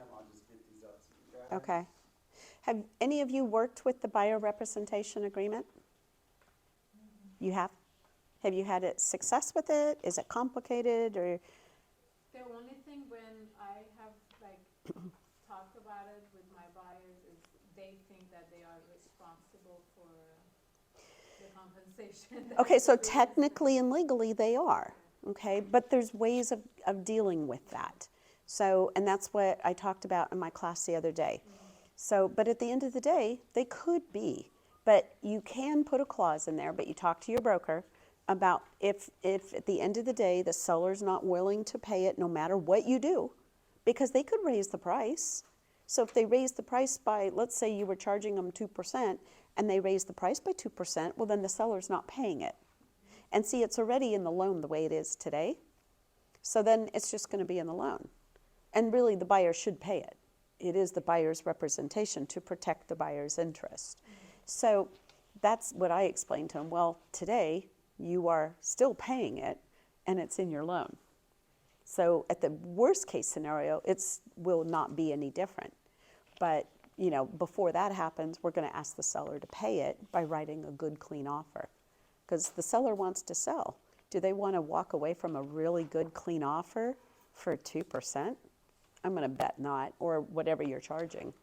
time, I'll just get these out to you guys. Okay. Have any of you worked with the buyer representation agreement? You have? Have you had success with it? Is it complicated or? The only thing when I have like talked about it with my buyers is they think that they are responsible for the compensation. that Okay, is so being- technically and legally they are, okay? But there's ways of dealing with that. So, and that's what I talked about in my class the other day. So, but at the end of the day, they could be. But you can put a clause in there, but you talk to your broker about if at the end of the day the seller's not willing to pay it no matter what you do, because they could raise the price. So if they raise the price by, let's say you were charging them 2% and they raise the price by 2%, well then the seller's not paying it. And see, it's already in the loan the way it is today. So then it's just going to be in the loan. And really the buyer should pay it. It is the buyer's representation to protect the buyer's interest. So that's what I explained to him. Well, today you are still paying it and it's in your loan. So at the worst case scenario, it will not be any different. But, you know, before that happens, we're going to ask the seller to pay it by writing a good, clean offer. Because the seller wants to sell. Do they want to walk away from a really good, clean offer for 2%? I'm going to bet not, or whatever you're charging.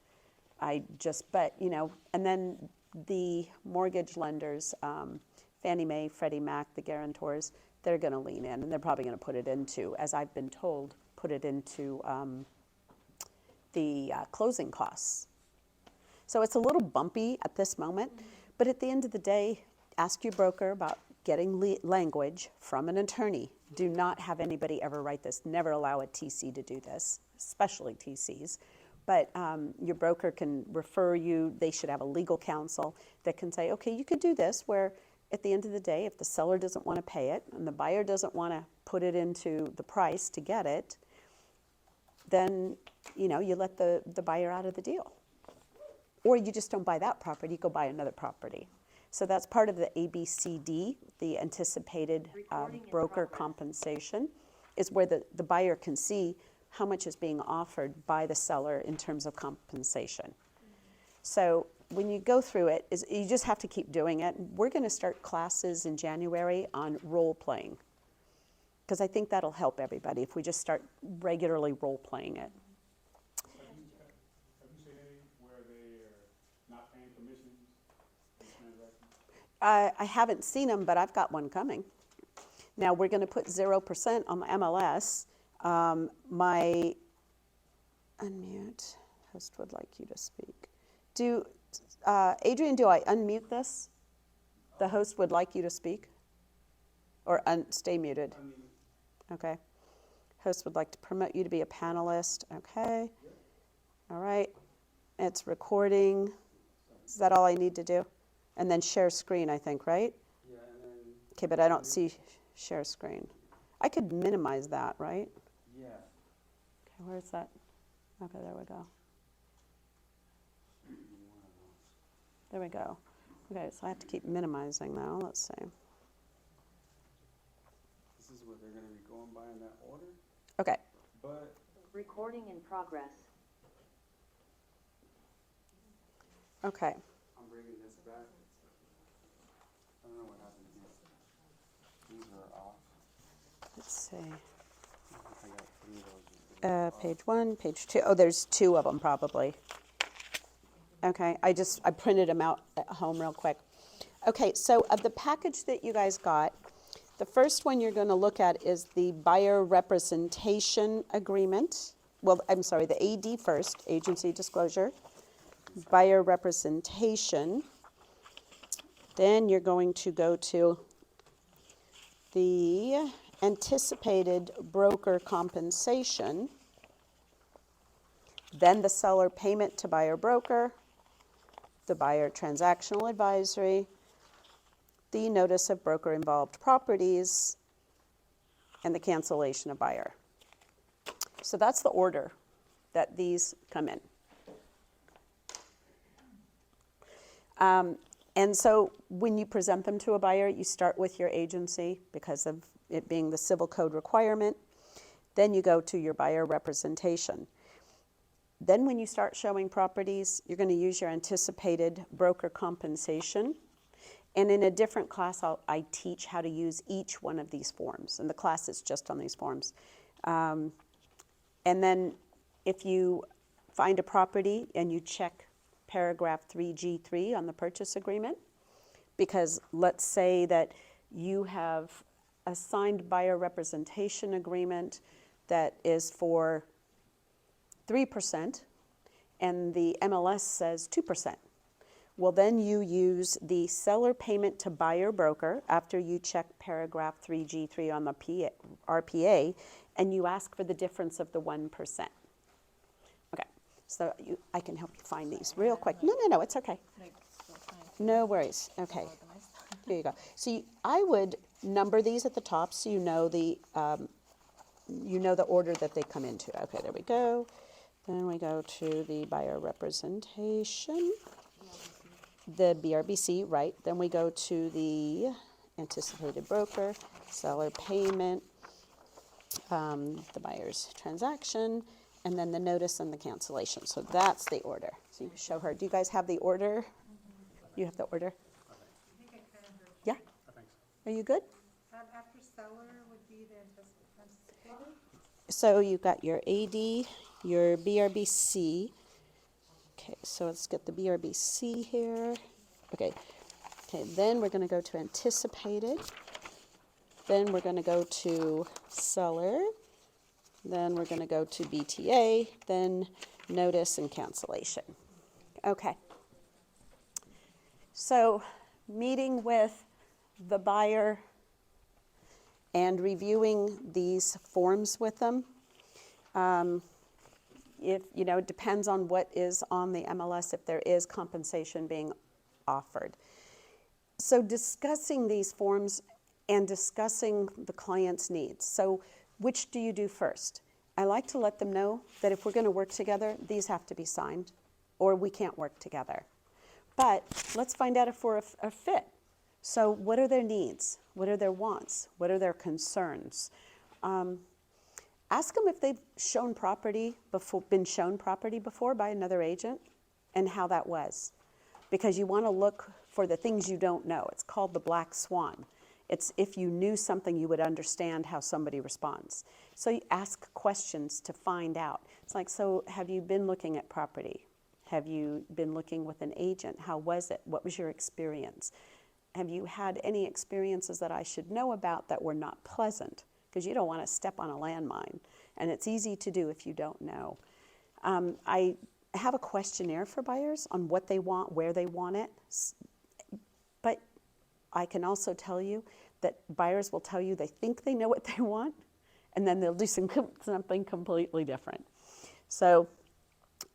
But, you know, and then the mortgage lenders, Fannie Mae, Freddie Mac, the guarantors, they're going to lean in, and they're probably going to put it into, as I've been told, put it into the closing costs. So it's a little bumpy at this moment, but at the end of the day, ask your broker about getting language from an attorney. Do not have anybody ever write this. Never allow a TC to do this, especially TCs. But your broker can refer you. They should have a legal counsel that can say, okay, you could do this, where at the end of the day, if the seller doesn't want to pay it and the buyer doesn't want to put it into the price to get it, then, you know, you let the buyer out of the deal. Or you just don't buy that property, you go buy another property. So that's part of the ABCD, the anticipated broker compensation, is where the buyer can see how much is being offered by the seller in terms of compensation. So when you go through it, you just have to keep doing it. We're going to start classes in January on role playing, because I think that'll help everybody if we just start regularly role playing it. Have you seen any where they are not paying commissions in transactions? I haven't seen them, but I've got one coming. Now we're going to put 0% on the MLS. My unmute host would like you to speak. Adrian, do I unmute this? The host would like you to speak? Or stay muted? Okay. Host would like to promote you to be a panelist. Okay. All right. It's recording. Is that all I need to do? And then share screen, I think, right? Yeah, and then. Okay, but I don't see share screen. I could minimize that, right? Yeah. Okay, where's that? Okay, there we go. There we go. Okay, so I have to keep minimizing now. Let's see. This is what they're going to be going by in that order. Okay. But Recording in progress. Okay. I'm bringing this back. I don't know what happened here. These are off. Let's see. I got 3 of those. Page 1, page 2. Oh, there's 2 of them probably. Okay, I printed them out at home real quick. Okay, so of the package that you guys got, the first one you're going to look at is the buyer representation agreement. Well, I'm sorry, the AD first, agency disclosure. Buyer representation. Then you're going to go to the anticipated broker compensation. Then the seller payment to buyer broker, the buyer transactional advisory, the notice of broker involved properties, and the cancellation of buyer. So that's the order that these come in. And so when you present them to a buyer, you start with your agency because of it being the civil code requirement. Then you go to your buyer representation. Then when you start showing properties, you're going to use your anticipated broker compensation. And in a different class, I teach how to use each one of these forms. And the class is just on these forms. And then if you find a property and you check paragraph 3G3 on the purchase agreement, because let's say that you have a signed buyer representation agreement that is for 3% and the MLS says 2%. Well, then you use the seller payment to buyer broker after you check paragraph 3G3 on the RPA, and you ask for the difference of the 1%. Okay, so I can help you find these real quick. No, it's okay. No worries. Okay, here you go. So I would number these at the top so you know the order that they come into. Okay, there we go. Then we go to the buyer representation. The BRBC, right. Then we go to the anticipated broker, seller payment, the buyer's transaction, and then the notice and the cancellation. So that's the order. So you show her. Do you guys have the order? You have the order? Yeah? Are you good? After seller would be the anticipated? So you've got your AD, your BRBC. Okay, so let's get the BRBC here. Okay, then we're going to go to anticipated. Then we're going to go to seller. Then we're going to go to BTA. Then notice and cancellation. Okay. So meeting with the buyer and reviewing these forms with them. If, it depends on what is on the MLS, if there is compensation being offered. So discussing these forms and discussing the client's needs. So which do you do first? I like to let them know that if we're going to work together, these have to be signed, or we can't work together. But let's find out if we're a fit. So what are their needs? What are their wants? What are their concerns? Ask them if they've been shown property before by another agent and how that was. Because you want to look for the things you don't know. It's called the black swan. It's if you knew something, you would understand how somebody responds. So you ask questions to find out. It's like, so have you been looking at property? Have you been looking with an agent? How was it? What was your experience? Have you had any experiences that I should know about that were not pleasant? Because you don't want to step on a landmine. And it's easy to do if you don't know. I have a questionnaire for buyers on what they want, where they want it. But I can also tell you that buyers will tell you they think they know what they want, and then they'll do something completely different. So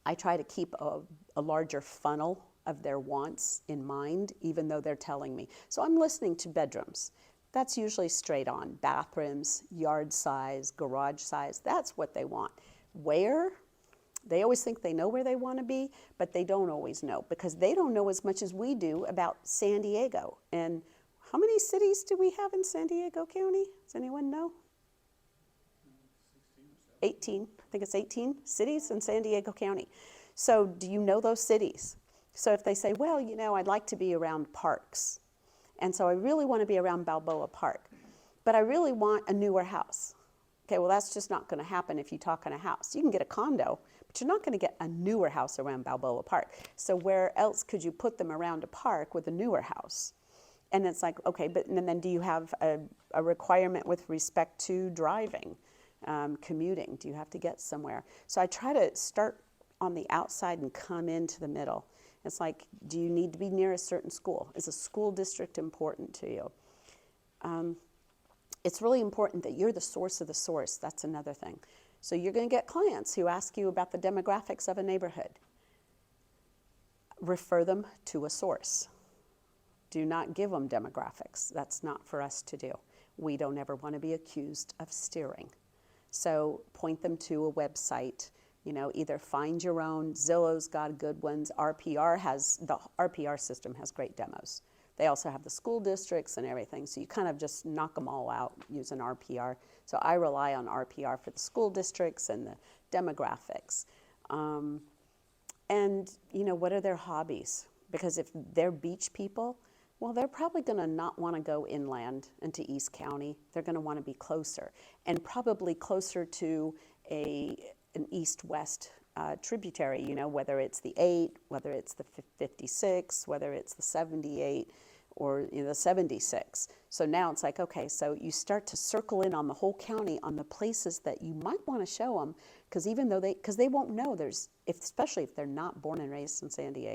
I try to keep a larger funnel of their wants in mind, even though they're telling me. So I'm listening to bedrooms. That's usually straight on. Bathrooms, yard size, garage size, that's what they want. Where? They always think they know where they want to be, but they don't always know because they don't know as much as we do about San Diego. And how many cities do we have in San Diego County? Does anyone know? 18. I think it's 18 cities in San Diego County. So do you know those cities? So if they say, well, I'd like to be around parks. And so I really want to be around Balboa Park. But I really want a newer house. Okay, well, that's just not going to happen if you talk on a house. You can get a condo, but you're not going to get a newer house around Balboa Park. So where else could you put them around a park with a newer house? And it's like, okay, but and then do you have a requirement with respect to driving, commuting? Do you have to get somewhere? So I try to start on the outside and come into the middle. It's like, do you need to be near a certain school? Is a school district important to you? It's really important that you're the source of the source. That's another thing. So you're going to get clients who ask you about the demographics of a neighborhood. Refer them to a source. Do not give them demographics. That's not for us to do. We don't ever want to be accused of steering. So point them to a website. Either find your own. Zillow's got good ones. The RPR system has great demos. They also have the school districts and everything, so you kind of just knock them all out using RPR. So I rely on RPR for the school districts and the demographics. And, you know, what are their hobbies? Because if they're beach people, well, they're probably going to not want to go inland into East County. They're going to want to be closer, and probably closer to an east-west tributary, you know, whether it's the 8, whether it's the 56, whether it's the 78, or you know, the 76. So now it's like, okay, so you start to circle in on the whole county on the places that you might want to show them, because even though because they won't know there's, especially if they're not born and raised in San Diego.